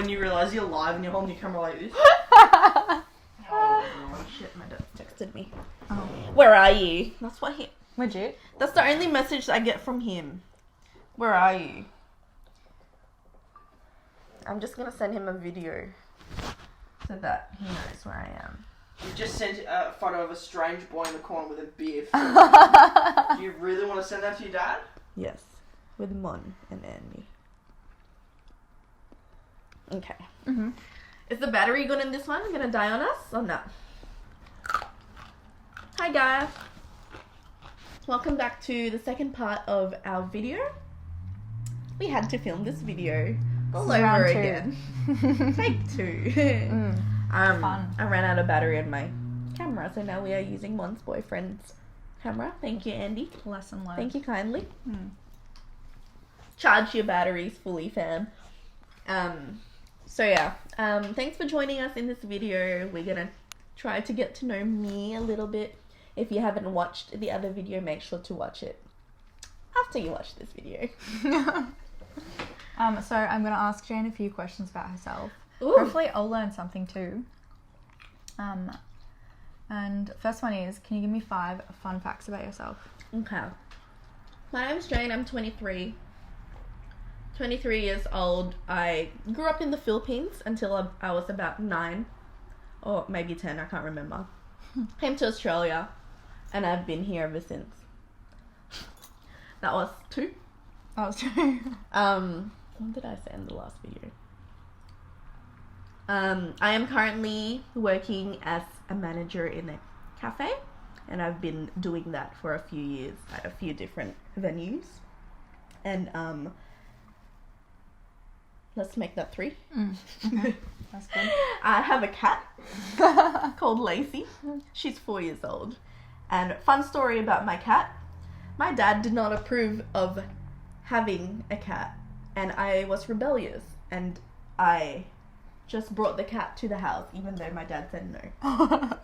when you realise you're live and you're holding your camera like this. Oh shit, my dad texted me. Oh. Where are you? That's what he... Legit? That's the only message I get from him. Where are you? I'm just gonna send him a video so that he knows where I am. You just sent a photo of a strange boy in the corner with a beard. Do you really want to send that to your dad? Yes, with Mon and Andy. Okay. Mm-hmm. Is the battery good in this one? Gonna die on us or not? Hi guys. Welcome back to the second part of our video. We had to film this video all over again. Take 2. Fun. I ran out of battery in my camera, so now we are using Mon's boyfriend's camera. Thank you, Andy. Lesson learned. Thank you kindly. Charge your batteries fully, fam. So yeah, thanks for joining us in this video. We're gonna try to get to know me a little bit. If you haven't watched the other video, make sure to watch it after you watch this video. So I'm gonna ask Jane a few questions about herself. Ooh. Hopefully I'll learn something too. And first one is, can you give me 5 fun facts about yourself? Okay. My name's Jane. I'm 23. 23 years old. I grew up in the Philippines until I was about 9 or maybe 10. I can't remember. Came to Australia and I've been here ever since. That was 2. That was true. What did I say in the last video? I am currently working as a manager in a cafe, and I've been doing that for a few years at a few different venues. And let's make that 3. Okay. That's good. I have a cat called Lacey. She's 4 years old. And fun story about my cat. My dad did not approve of having a cat, and I was rebellious, and I just brought the cat to the house even though my dad said no.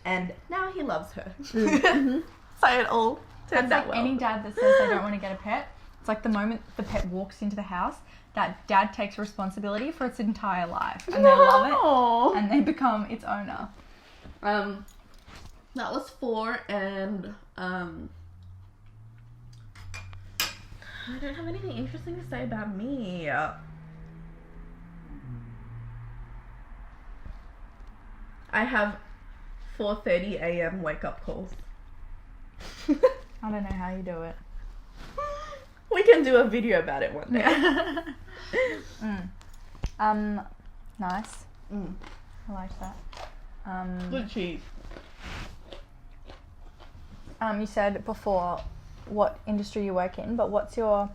And now he loves her. So it all turned That's out like well. any dad that says they don't want to get a pet. It's like the moment the pet walks into the house, that dad takes responsibility for its entire life, and they love it, and they become its owner. That was 4, and I don't have anything interesting to say about me. I have 4:30 a.m. wake up calls. I don't know how you do it. We can do a video about it one day. Nice. I like that. Good cheese. You said before what industry you work in, but what's your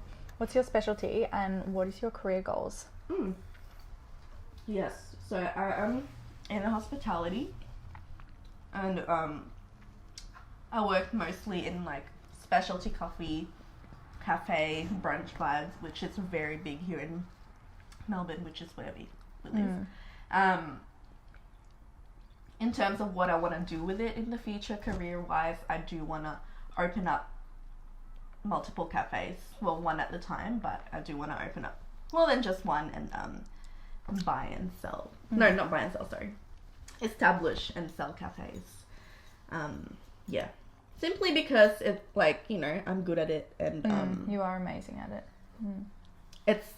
specialty and what is your career goals? Yes, so I am in hospitality, and I work mostly in like specialty coffee, cafe, brunch vibes, which is very big here in Melbourne, which is where we live. In terms of what I want to do with it in the future, career-wise, I do want to open up multiple cafes. Well, one at a time, but I do want to open up more than just one and buy and sell. No, not buy and sell, sorry. Establish and sell cafes. Yeah. Simply because it's like, you know, I'm good at it, and you are amazing at it. It's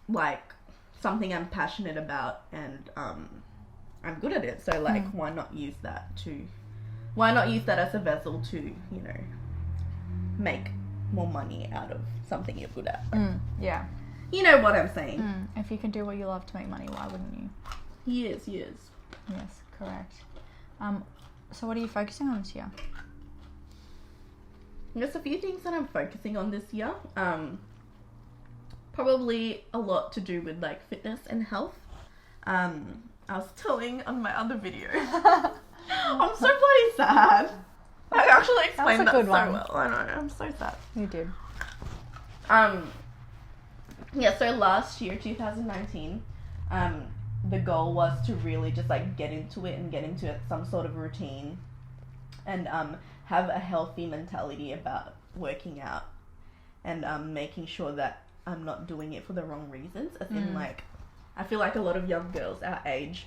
like something I'm passionate about, and I'm good at it. So like, why not use that as a vessel to, you know, make more money out of something you're good at. Yeah. You know what I'm saying. If you can do what you love to make money, why wouldn't you? Yes. Yes, correct. So what are you focusing on this year? There's a few things that I'm focusing on this year. Probably a lot to do with like fitness and health. I was telling on my other video. I'm so bloody sad. I actually explained that so well. I know, I'm so sad. You did. Yeah, so last year, 2019, the goal was to really just like get into it and get into it, some sort of routine, and have a healthy mentality about working out, and making sure that I'm not doing it for the wrong reasons, as in like I feel like a lot of young girls our age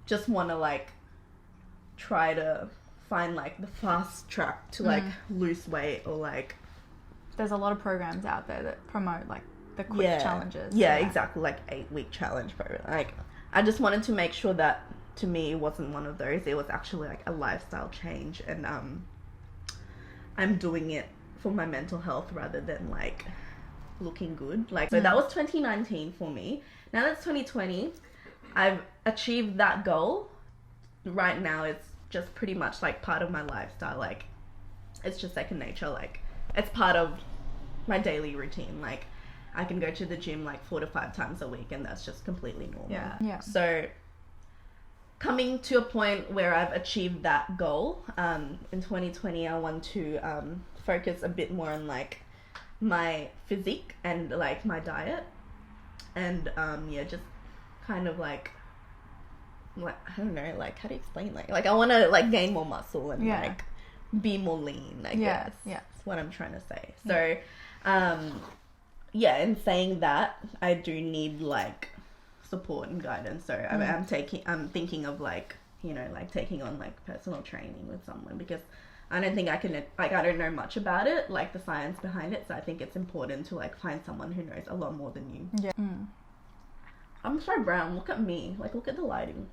just want to like try to find like the fast track to like lose weight, or like there's a lot of programs out there that promote like the quick challenges. Yeah, exactly, like 8-week challenge program. Like I just wanted to make sure that to me it wasn't one of those. It was actually like a lifestyle change, and I'm doing it for my mental health rather than like looking good. Like so that was 2019 for me. Now that's 2020. I've achieved that goal. Right now it's just pretty much like part of my lifestyle. Like it's just second nature. Like it's part of my daily routine. Like I can go to the gym like 4 to 5 times a week, and that's just completely normal. Yeah. So coming to a point where I've achieved that goal, in 2020 I want to focus a bit more on like my physique and like my diet, and just kind of like I don't know, like how to explain, like I want to like gain more muscle and like be more lean, I guess. That's what I'm trying to say. So in saying that, I do need like support and guidance. So I'm thinking of like, you know, like taking on like personal training with someone, because I don't think I can, like I don't know much about it, like the science behind it. So I think it's important to like find someone who knows a lot more than you. Yeah. I'm so brown. Look at me. Like look at the lighting.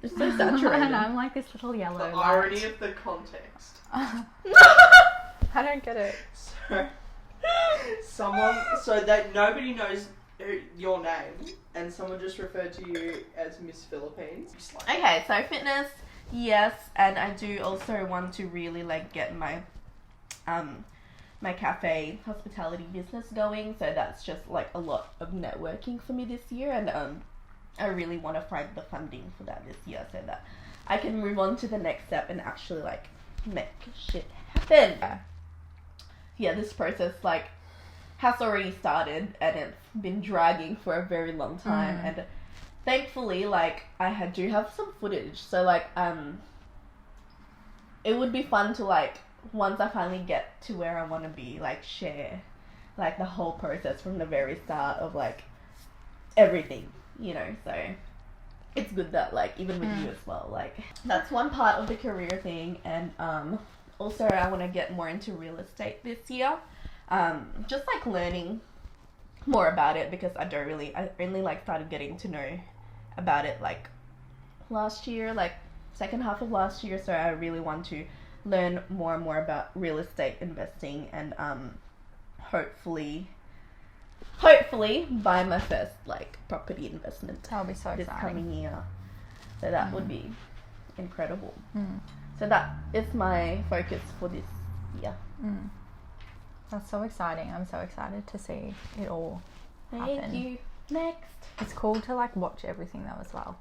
It's so saturated. And I'm like this little yellow. The irony of the context. I don't get it. So that nobody knows your name, and someone just referred to you as Miss Philippines. Okay, so fitness, yes, and I do also want to really like get my my cafe hospitality business going. So that's just like a lot of networking for me this year, and I really want to find the funding for that this year so that I can move on to the next step and actually like make shit happen. Yeah, this process like has already started, and it's been dragging for a very long time, and thankfully like I do have some footage, so like it would be fun to like once I finally get to where I want to be, like share like the whole process from the very start of like everything, you know. So it's good that like even with you as well, like that's one part of the career thing. And also I want to get more into real estate this year, just like learning more about it, because I only like started getting to know about it like last year, like second half of last year. So I really want to learn more and more about real estate investing, and hopefully buy my first like property investment. That'll be so this exciting. coming year. So that would be incredible. So that is my focus for this year. That's so exciting. I'm so excited to see it all happen. Thank you. Next. It's cool to like watch everything though as well.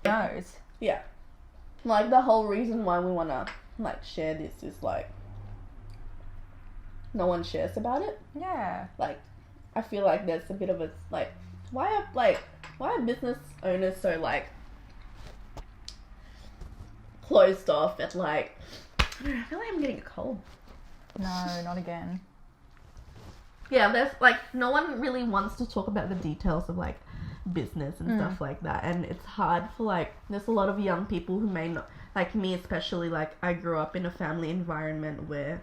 Knows. Yeah. Like the whole reason why we wanna like share this is like no one shares about it. Yeah. Like I feel like there's a bit of a like why are business owners so like closed off and like I don't know, I feel like I'm getting a cold. No, not again. Yeah, there's like no one really wants to talk about the details of like business and stuff like that, and it's hard for like there's a lot of young people who may not, like me especially, like I grew up in a family environment where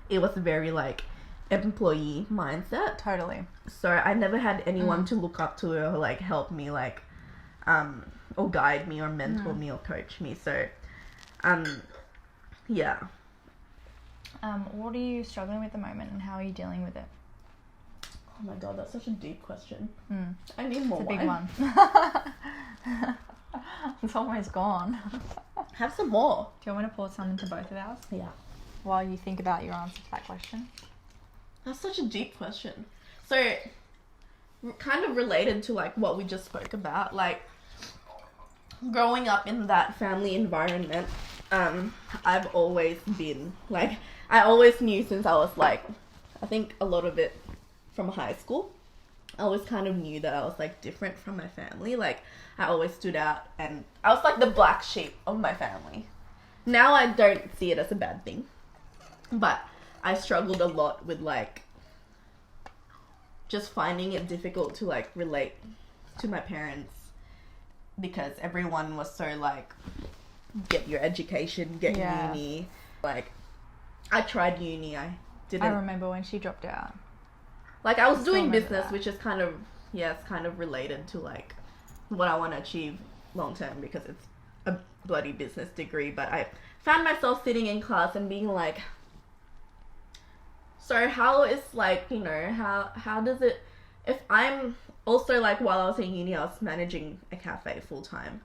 it was very like employee mindset. Totally. So I never had anyone to look up to or like help me like or guide me or mentor me or coach me. So yeah. What are you struggling with at the moment, and how are you dealing with it? Oh my god, that's such a deep question. I need more It's a big wine. one. It's almost gone. Have some more. Do you want me to pour some into both of ours Yeah. while you think about your answer to that question? That's such a deep question. So, kind of related to like what we just spoke about, like growing up in that family environment, I've always been like, I always knew since I was like, I think a lot of it from high school, I always kind of knew that I was like different from my family. Like I always stood out, and I was like the black sheep of my family. Now I don't see it as a bad thing, but I struggled a lot with like just finding it difficult to like relate to my parents because everyone was so like, get your education, get uni. Like, I tried uni, I didn't. I remember when she dropped out. Like, I was doing business, that. which is kind of, it's kind of related to like what I want to achieve long term because it's a bloody business degree. But I found myself sitting in class and being like, so how is like, you know, how does it, if I'm also like, while I was in uni, I was managing a cafe full time.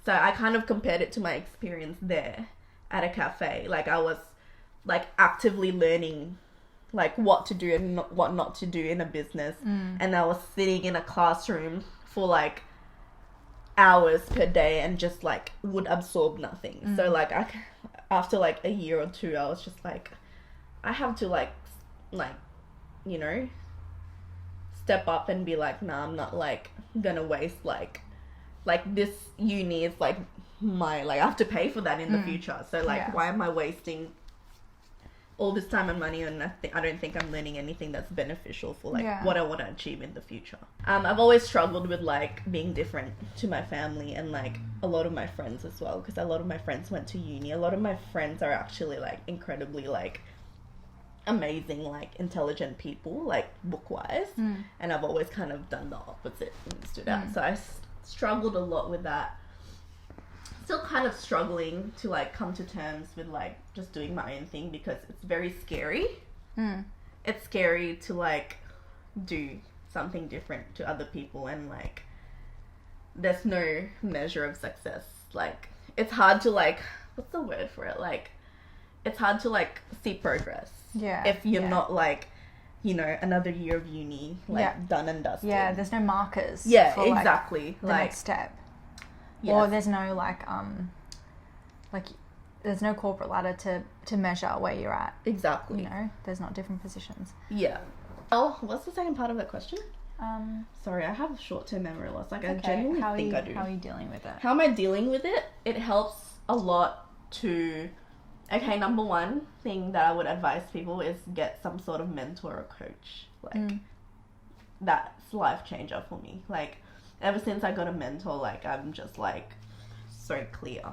So I kind of compared it to my experience there at a cafe. Like, I was like actively learning like what to do and what not to do in a business. And I was sitting in a classroom for like hours per day and just like would absorb nothing. So like after like a year or two, I was just like, I have to like, you know, step up and be like, nah, I'm not like gonna waste like this uni is like my, like I have to pay for that in the future. So like, why am I wasting all this time and money and I don't think I'm learning anything that's beneficial for like what I want to achieve in the future. I've always struggled with like being different to my family and like a lot of my friends as well, because a lot of my friends went to uni. A lot of my friends are actually like incredibly like amazing, like intelligent people, like book-wise, and I've always kind of done the opposite and stood out. So I struggled a lot with that. Still kind of struggling to like come to terms with like just doing my own thing because it's very scary. It's scary to like do something different to other people and like there's no measure of success. Like, it's hard to like, what's the word for it? Like, it's hard to like see progress. If you're not like, you know, another year of uni, like done and dusted. Yeah, there's no markers. Yeah, for, exactly. The next step. Or there's no like there's no corporate ladder to measure where you're at. Exactly. You know, there's not different positions. Yeah. Oh, what's the second part of that question? Sorry, I have short-term memory loss. Like, I genuinely think I do. How are you dealing with it? How am I dealing with it? It helps a lot to... Okay, number one thing that I would advise people is get some sort of mentor or coach. Like, that's life changer for me. Like, ever since I got a mentor, like, I'm just, like, so clear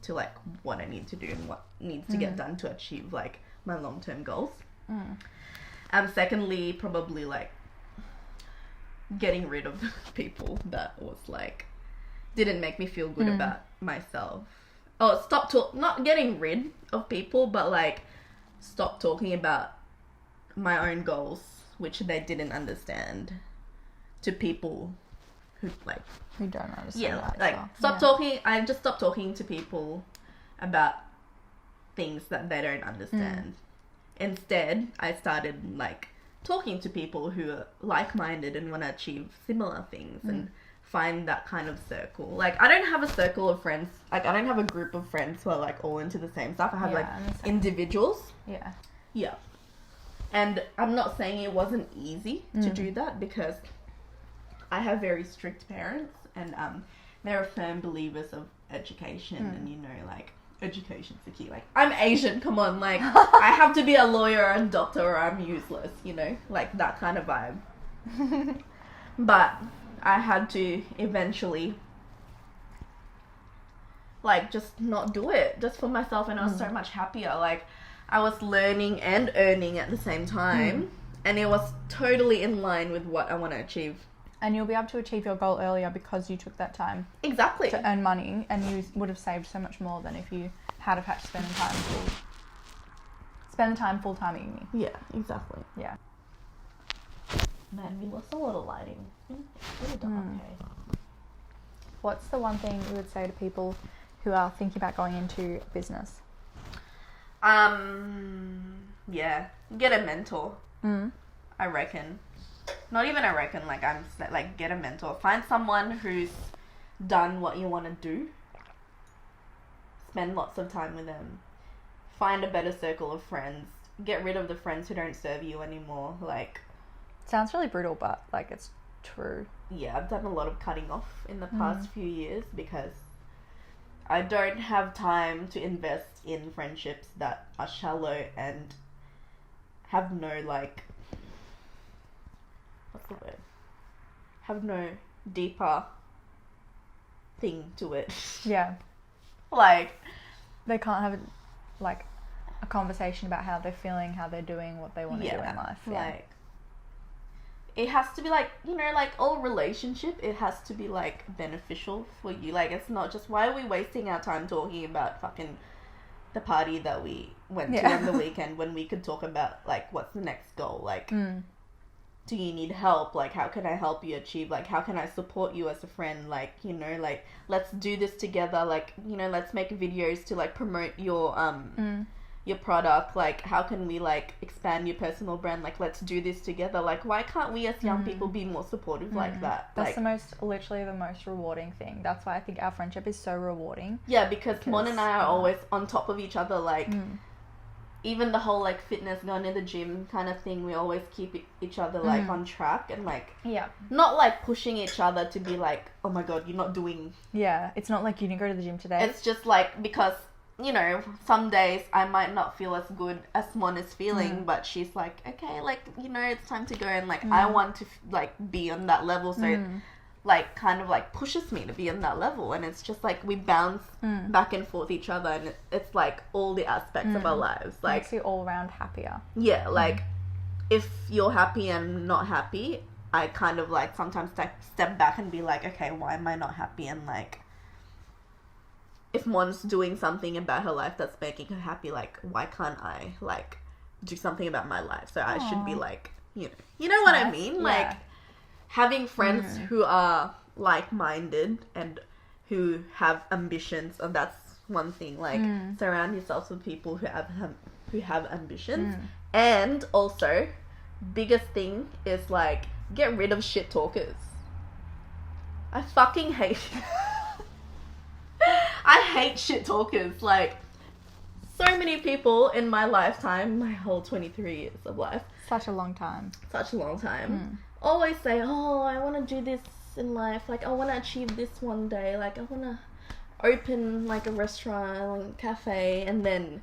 to, like, what I need to do and what needs to get done to achieve, like, my long-term goals. Secondly, probably, like, getting rid of people that was, like, didn't make me feel good about myself. Oh, not getting rid of people, but, like, stop talking about my own goals, which they didn't understand, to people who don't understand that. Like, stop talking. I just stopped talking to people about things that they don't understand. Instead, I started like talking to people who are like-minded and want to achieve similar things and find that kind of circle. Like, I don't have a circle of friends. Like, I don't have a group of friends who are like all into the same stuff. I have like individuals. Yeah. And I'm not saying it wasn't easy to do that, because I have very strict parents and they're firm believers of education and, you know, like, education's the key. Like, I'm Asian, come on, like, I have to be a lawyer or a doctor or I'm useless, you know, like that kind of vibe. But I had to eventually, like, just not do it just for myself, and I was so much happier. Like, I was learning and earning at the same time, and it was totally in line with what I want to achieve. And you'll be able to achieve your goal earlier because you took that time Exactly. to earn money, and you would have saved so much more than if you had have had to spend the time full time at uni. Yeah, exactly. Yeah. Man, we lost a lot of lighting. It's really dark. Okay. What's the one thing you would say to people who are thinking about going into business? Yeah, get a mentor. I reckon. Not even I reckon, like, like, get a mentor. Find someone who's done what you want to do. Spend lots of time with them. Find a better circle of friends. Get rid of the friends who don't serve you anymore. Like, sounds really brutal, but, like, it's true. Yeah, I've done a lot of cutting off in the past few years because I don't have time to invest in friendships that are shallow and have no, like, what's the word? Have no deeper thing to it. Yeah. Like, They can't have like a conversation about how they're feeling, how they're doing, what they want to do in life. Yeah. like, it has to be like, you know, like all relationship, it has to be like beneficial for you. Like, it's not just, why are we wasting our time talking about fucking the party that we went to on the weekend when we could talk about like what's the next goal? Like, do you need help? Like, how can I help you achieve? Like, how can I support you as a friend? Like, you know, like, let's do this together. Like, you know, let's make videos to like promote your product. Like, how can we like expand your personal brand? Like, let's do this together. Like, why can't we as young people be more supportive like that? That's like, literally the most rewarding thing. That's why I think our friendship is so rewarding. yeah, because Mon and I are always on top of each other. Like, even the whole like fitness, going to the gym kind of thing, we always keep each other like on track and like not like pushing each other to be like, oh my god, you're not doing. Yeah, it's not like you didn't go to the gym today. It's just like, because, you know, some days I might not feel as good as Mon is feeling, but she's like, okay, like, you know, it's time to go, and like I want to like be on that level, so it, like, kind of like pushes me to be on that level, and it's just like we bounce back and forth each other, and it's like all the aspects of our lives, like, makes you all around happier. Yeah, like if you're happy and not happy, I kind of like sometimes step back and be like, okay, why am I not happy? And like, if Mon's doing something about her life that's making her happy, like, why can't I like do something about my life? So I should be like, you know what I mean? Like, having friends who are like-minded and who have ambitions, and that's one thing. Like, surround yourself with people who have ambitions. And also, biggest thing is like, get rid of shit talkers. I fucking hate I hate shit talkers. Like, so many people in my lifetime, my whole 23 years of life, Such a long time. always say, oh, I want to do this in life. Like, I want to achieve this one day. Like, I want to open like a restaurant, cafe, and then,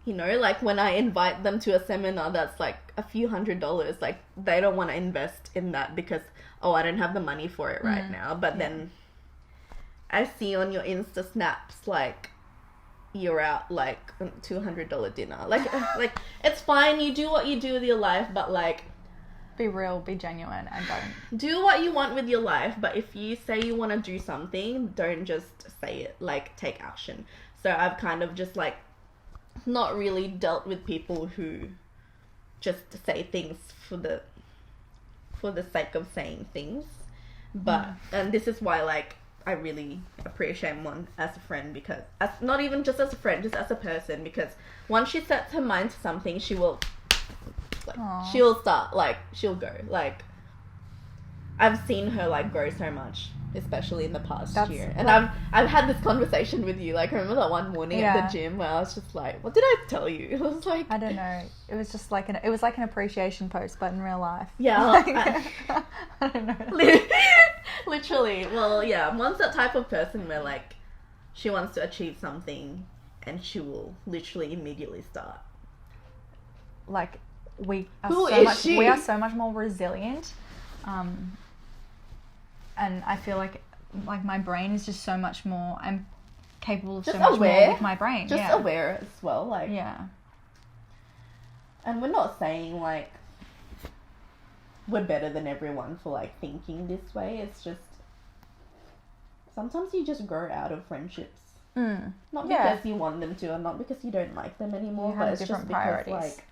you know, like when I invite them to a seminar that's like a few $100s, like they don't want to invest in that because, oh, I don't have the money for it right now. But then I see on your Insta snaps, like, you're out like $200 dinner. Like, like, it's fine. You do what you do with your life, but like, Be real, be genuine, and don't. do what you want with your life. But if you say you want to do something, don't just say it. Like, take action. So I've kind of just like not really dealt with people who just say things for the sake of saying things. But and this is why, like, I really appreciate Mon as a friend, because not even just as a friend, just as a person, because once she sets her mind to something, she will like, she'll start, like, she'll go. Like, I've seen her like grow so much, especially in the past year. And I've had this conversation with you. Like, I remember that one morning at the gym where I was just like, what did I tell you? It was like, I don't know. It was just like an appreciation post, but in real life. Yeah, Like, I don't know. Literally. Well, yeah, Mon's that type of person where like she wants to achieve something and she will literally immediately start. Like, we are she? so much more resilient. And I feel like my brain is just so much more, I'm capable of Just so much aware. more with my brain. Just aware as well, like. Yeah. And we're not saying like we're better than everyone for like thinking this way. It's just sometimes you just grow out of friendships. Not because you want them to, or not because you don't like them anymore, You but have it's just different because priorities. like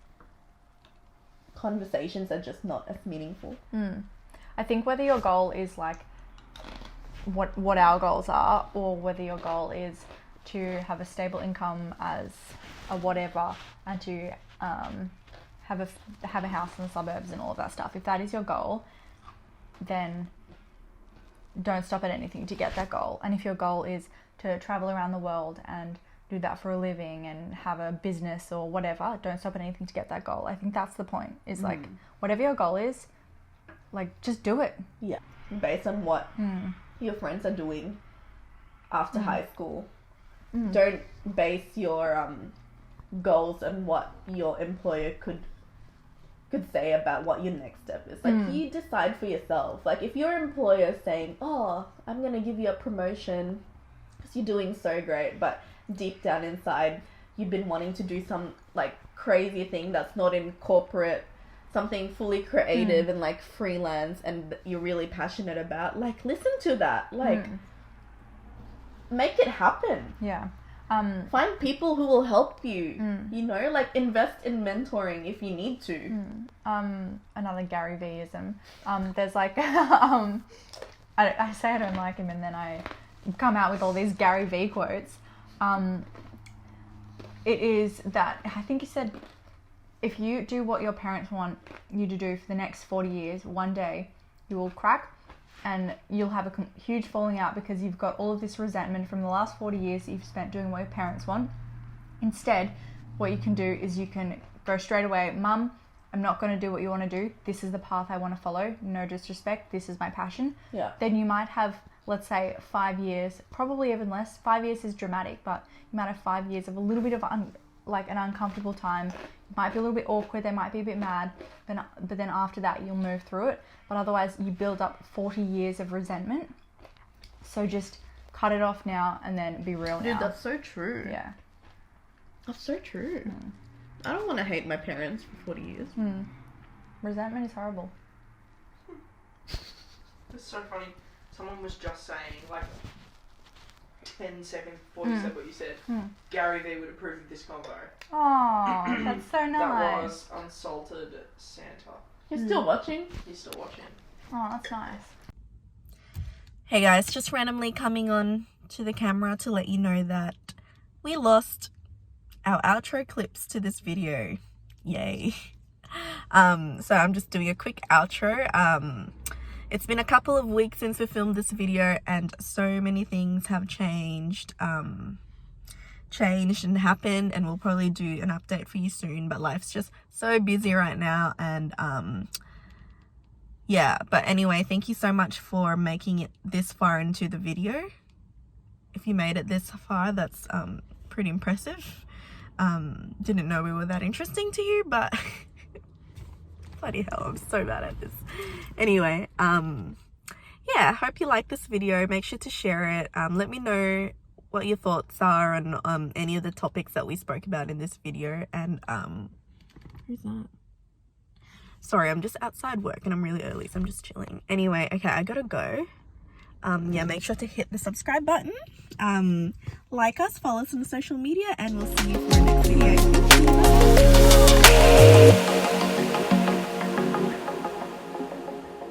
conversations are just not as meaningful. I think whether your goal is like what our goals are, or whether your goal is to have a stable income as a whatever, and to have a house in the suburbs and all of that stuff, if that is your goal, then don't stop at anything to get that goal. And if your goal is to travel around the world and do that for a living and have a business or whatever, don't stop at anything to get that goal. I think that's the point, is like, whatever your goal is, like, just do it. Yeah. Based on what your friends are doing after high school. Don't base your goals on what your employer could could say about what your next step is. Like, you decide for yourself. Like, if your employer is saying, oh, I'm going to give you a promotion because you're doing so great, but deep down inside, you've been wanting to do some, like, crazy thing that's not in corporate, something fully creative and, like, freelance, and you're really passionate about, like, listen to that. Like, make it happen. Yeah. Find people who will help you, you know, like, invest in mentoring if you need to. Another Gary Vee-ism. There's like, I say I don't like him, and then I come out with all these Gary Vee quotes. It is that, I think he said, if you do what your parents want you to do for the next 40 years, one day you will crack and you'll have a huge falling out because you've got all of this resentment from the last 40 years that you've spent doing what your parents want. Instead, what you can do is you can go straight away, Mum, I'm not going to do what you want to do. This is the path I want to follow. No disrespect. This is my passion. Yeah. Then you might have, let's say, 5 years, probably even less. 5 years is dramatic, but you might have 5 years of a little bit of an uncomfortable time. It might be a little bit awkward. They might be a bit mad, but then after that you'll move through it. But otherwise you build up 40 years of resentment. So just cut it off now and then be real now. Dude, that's so true. Yeah. That's so true. I don't want to hate my parents for 40 years. Resentment is horrible. It's so funny. Someone was just saying, like, 10 seconds before you said what you said, Gary Vee would approve of this combo. Oh, that's so nice. That was Unsalted Santa. He's still watching? He's still watching. Oh, that's nice. Hey guys, just randomly coming on to the camera to let you know that we lost our outro clips to this video. Yay. So I'm just doing a quick outro. It's been a couple of weeks since we filmed this video and so many things have changed and happened, and we'll probably do an update for you soon, but life's just so busy right now. And yeah, but anyway, thank you so much for making it this far into the video. If you made it this far, that's pretty impressive. Didn't know we were that interesting to you, but bloody hell, I'm so bad at this. Anyway, yeah, hope you like this video. Make sure to share it. Let me know what your thoughts are on any of the topics that we spoke about in this video. And who's that? Sorry, I'm just outside work and I'm really early, so I'm just chilling. Anyway, okay, I gotta go. Yeah, make sure to hit the subscribe button, like us, follow us on social media, and we'll see you for the next video.